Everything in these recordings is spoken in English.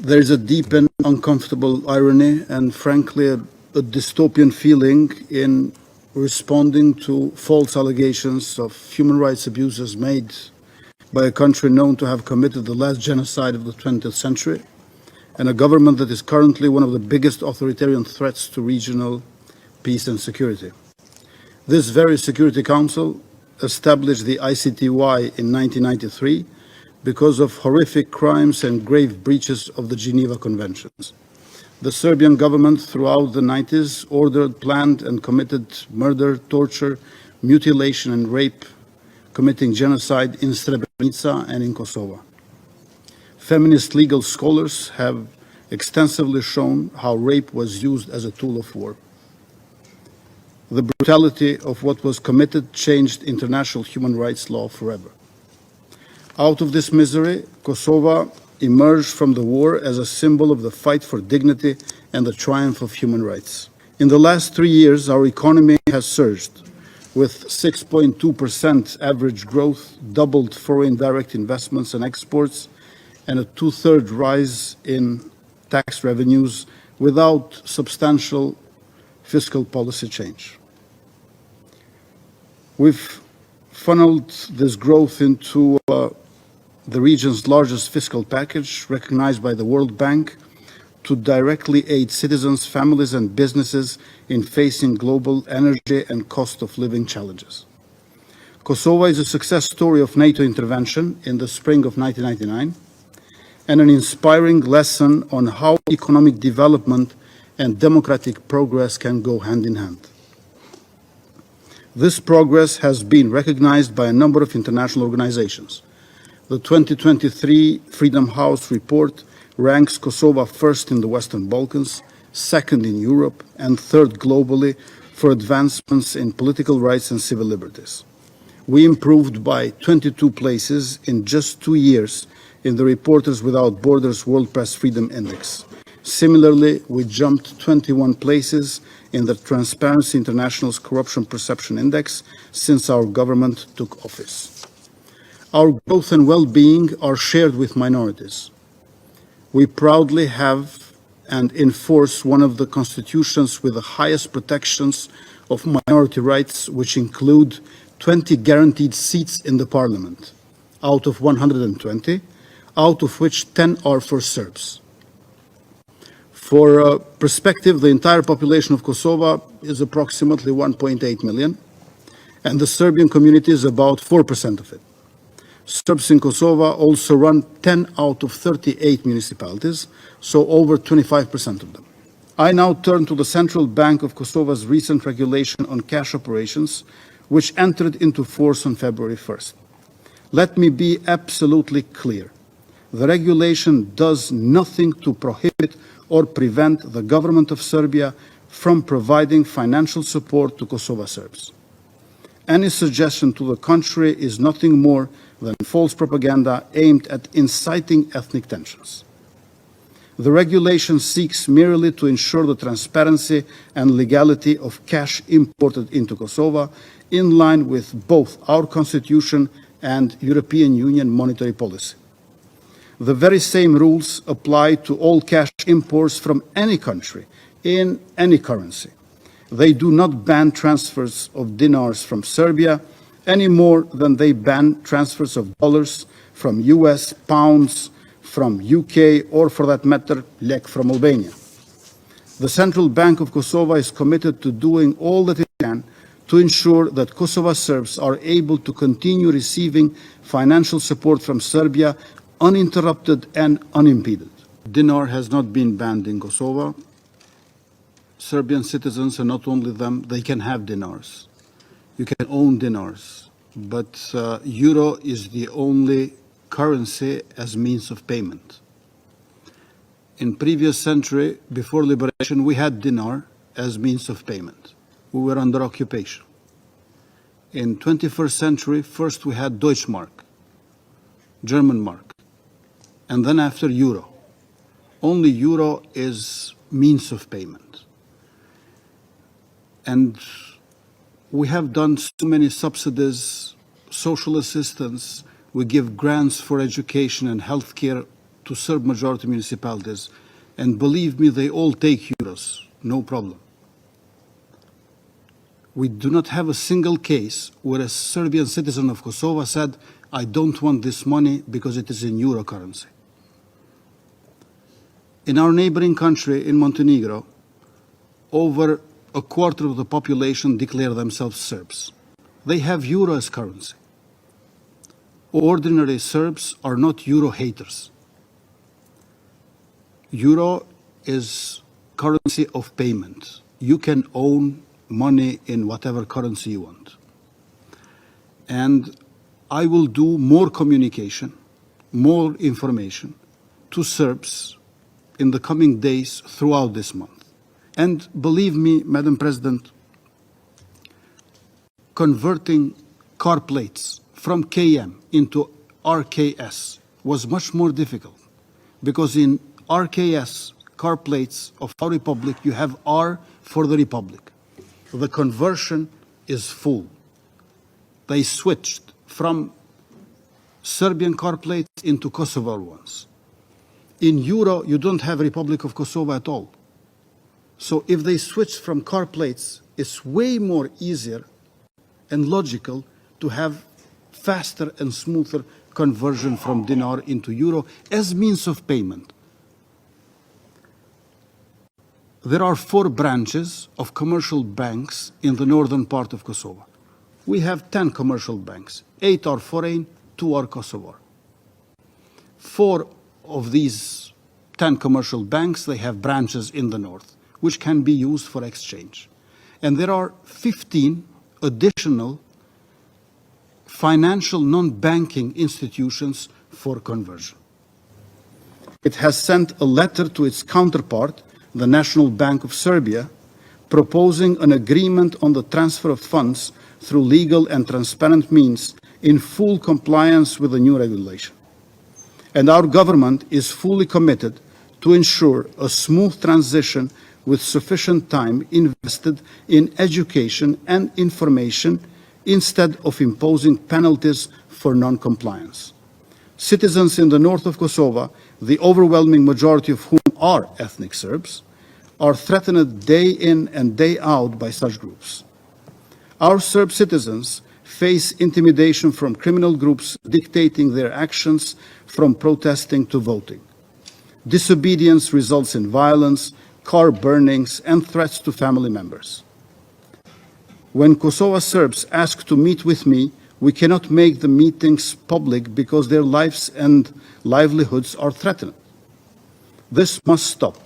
There is a deep and uncomfortable irony and, frankly, a dystopian feeling in responding to false allegations of human rights abuses made by a country known to have committed the last genocide of the 20th century, and a government that is currently one of the biggest authoritarian threats to regional peace and security. This very Security Council established the ICTY in 1993 because of horrific crimes and grave breaches of the Geneva Conventions. The Serbian government throughout the 90s ordered, planned and committed murder, torture, mutilation and rape, committing genocide in Srebrenica and in Kosovo. Feminist legal scholars have extensively shown how rape was used as a tool of war. The brutality of what was committed changed international human rights law forever. Out of this misery, Kosovo emerged from the war as a symbol of the fight for dignity and the triumph of human rights. In the last 3 years, our economy has surged, with 6.2% average growth, doubled foreign direct investments and exports, and a two-thirds rise in tax revenues without substantial fiscal policy change. We've funneled this growth into the region's largest fiscal package, recognized by the World Bank, to directly aid citizens, families and businesses in facing global energy and cost of living challenges. Kosovo is a success story of NATO intervention in the spring of 1999 and an inspiring lesson on how economic development and democratic progress can go hand in hand. This progress has been recognized by a number of international organizations. The 2023 Freedom House report ranks Kosovo first in the Western Balkans, second in Europe, and third globally for advancements in political rights and civil liberties. We improved by 22 places in just 2 years in the Reporters Without Borders World Press Freedom Index. Similarly, we jumped 21 places in the Transparency International's Corruption Perception Index since our government took office. Our growth and well-being are shared with minorities. We proudly have and enforce one of the constitutions with the highest protections of minority rights, which include 20 guaranteed seats in the parliament, out of 120, out of which 10 are for Serbs. For perspective, the entire population of Kosovo is approximately 1.8 million, and the Serbian community is about 4% of it. Serbs in Kosovo also run 10 out of 38 municipalities, so over 25% of them. I now turn to the Central Bank of Kosovo's recent regulation on cash operations, which entered into force on February 1st. Let me be absolutely clear. The regulation does nothing to prohibit or prevent the government of Serbia from providing financial support to Kosovo Serbs. Any suggestion to the contrary is nothing more than false propaganda aimed at inciting ethnic tensions. The regulation seeks merely to ensure the transparency and legality of cash imported into Kosovo, in line with both our constitution and European Union monetary policy. The very same rules apply to all cash imports from any country, in any currency. They do not ban transfers of dinars from Serbia any more than they ban transfers of dollars from US, pounds from UK, or for that matter, lek from Albania. The Central Bank of Kosovo is committed to doing all that it can to ensure that Kosovo Serbs are able to continue receiving financial support from Serbia uninterrupted and unimpeded. Dinar has not been banned in Kosovo. Serbian citizens, and not only them, they can have dinars. You can own dinars, but euro is the only currency as means of payment. In previous century, before liberation, we had dinar as means of payment. We were under occupation. In 21st century, first we had Deutschmark, German mark, and then after euro. Only euro is means of payment. And we have done so many subsidies, social assistance, we give grants for education and healthcare to Serb majority municipalities, and believe me, they all take euros, no problem. We do not have a single case where a Serbian citizen of Kosovo said, I don't want this money because it is in euro currency. In our neighboring country, in Montenegro, over a quarter of the population declare themselves Serbs. They have euro as currency. Ordinary Serbs are not euro haters. Euro is currency of payment. You can own money in whatever currency you want. And I will do more communication, more information to Serbs in the coming days throughout this month. And believe me, Madam President, converting car plates from KM into RKS was much more difficult, because in RKS car plates of our republic, you have R for the republic. The conversion is full. They switched from Serbian car plates into Kosovar ones. In euro, you don't have Republic of Kosovo at all. So if they switch from car plates, it's way more easier and logical to have faster and smoother conversion from dinar into euro as means of payment. There are 4 branches of commercial banks in the northern part of Kosovo. We have 10 commercial banks. 8 are foreign, 2 are Kosovar. 4 of these 10 commercial banks, they have branches in the north, which can be used for exchange. And there are 15 additional financial non-banking institutions for conversion. It has sent a letter to its counterpart, the National Bank of Serbia, proposing an agreement on the transfer of funds through legal and transparent means in full compliance with the new regulation. And our government is fully committed to ensure a smooth transition with sufficient time invested in education and information instead of imposing penalties for non-compliance. Citizens in the north of Kosovo, the overwhelming majority of whom are ethnic Serbs, are threatened day in and day out by such groups. Our Serb citizens face intimidation from criminal groups dictating their actions from protesting to voting. Disobedience results in violence, car burnings, and threats to family members. When Kosovo Serbs ask to meet with me, we cannot make the meetings public because their lives and livelihoods are threatened. This must stop.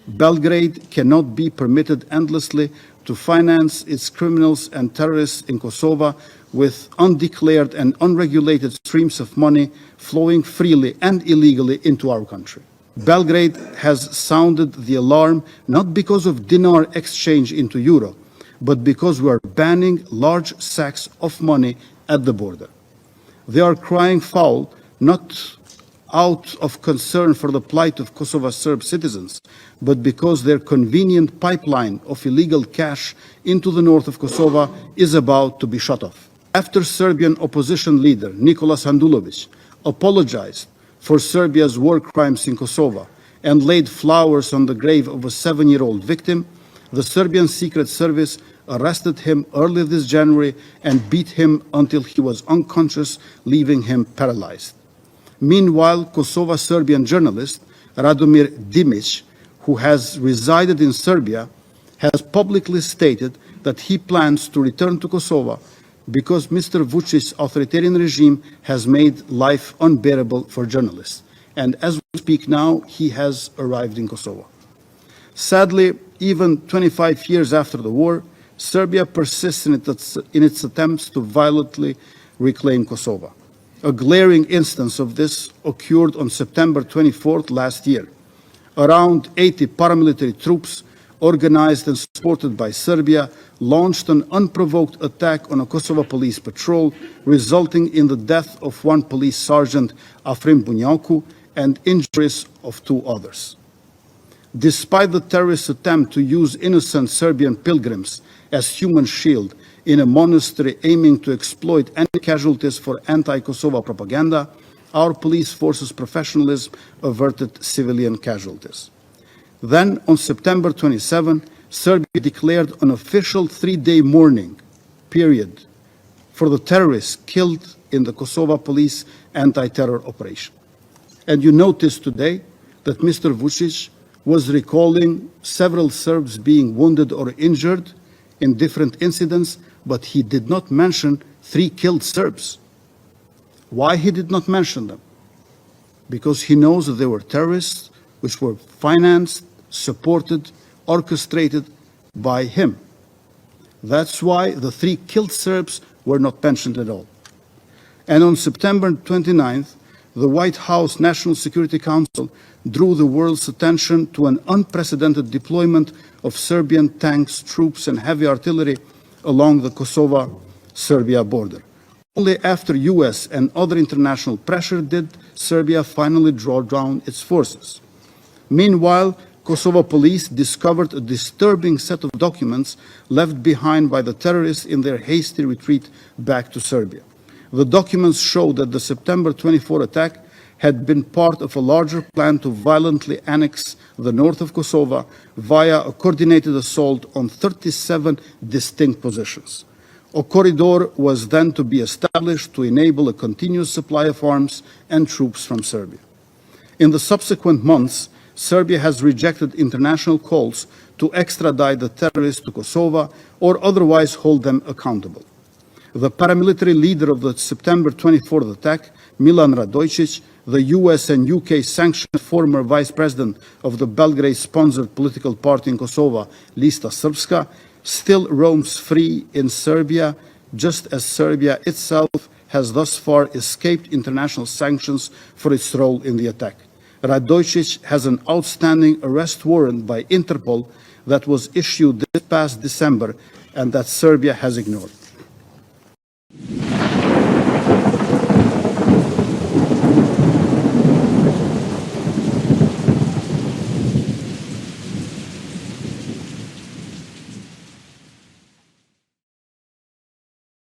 Belgrade cannot be permitted endlessly to finance its criminals and terrorists in Kosovo with undeclared and unregulated streams of money flowing freely and illegally into our country. Belgrade has sounded the alarm not because of dinar exchange into euro, but because we are banning large sacks of money at the border. They are crying foul not out of concern for the plight of Kosovo Serb citizens, but because their convenient pipeline of illegal cash into the north of Kosovo is about to be shut off. After Serbian opposition leader Nikola Sandulovic apologized for Serbia's war crimes in Kosovo and laid flowers on the grave of a 7-year-old victim, the Serbian Secret Service arrested him early this January and beat him until he was unconscious, leaving him paralyzed. Meanwhile, Kosovo Serbian journalist Radomir Dimic, who has resided in Serbia, has publicly stated that he plans to return to Kosovo because Mr. Vucic's authoritarian regime has made life unbearable for journalists. And as we speak now, he has arrived in Kosovo. Sadly, even 25 years after the war, Serbia persists in its attempts to violently reclaim Kosovo. A glaring instance of this occurred on September 24th last year. Around 80 paramilitary troops, organized and supported by Serbia, launched an unprovoked attack on a Kosovo police patrol, resulting in the death of one police sergeant, Afrim Bunjaku, and injuries of 2 others. Despite the terrorist attempt to use innocent Serbian pilgrims as human shield in a monastery aiming to exploit any casualties for anti-Kosovo propaganda, our police force's professionalism averted civilian casualties. Then, on September 27, Serbia declared an official 3-day mourning period for the terrorists killed in the Kosovo police anti-terror operation. And you notice today that Mr. Vucic was recalling several Serbs being wounded or injured in different incidents, but he did not mention 3 killed Serbs. Why he did not mention them? Because he knows that they were terrorists which were financed, supported, orchestrated by him. That's why the 3 killed Serbs were not mentioned at all. And on September 29th, the White House National Security Council drew the world's attention to an unprecedented deployment of Serbian tanks, troops, and heavy artillery along the Kosovo-Serbia border. Only after US and other international pressure did Serbia finally draw down its forces. Meanwhile, Kosovo police discovered a disturbing set of documents left behind by the terrorists in their hasty retreat back to Serbia. The documents show that the September 24 attack had been part of a larger plan to violently annex the north of Kosovo via a coordinated assault on 37 distinct positions. A corridor was then to be established to enable a continuous supply of arms and troops from Serbia. In the subsequent months, Serbia has rejected international calls to extradite the terrorists to Kosovo or otherwise hold them accountable. The paramilitary leader of the September 24th attack, Milan Radojcic, the US and UK sanctioned former vice president of the Belgrade-sponsored political party in Kosovo, Lista Srpska, still roams free in Serbia, just as Serbia itself has thus far escaped international sanctions for its role in the attack. Radojcic has an outstanding arrest warrant by Interpol that was issued this past December and that Serbia has ignored.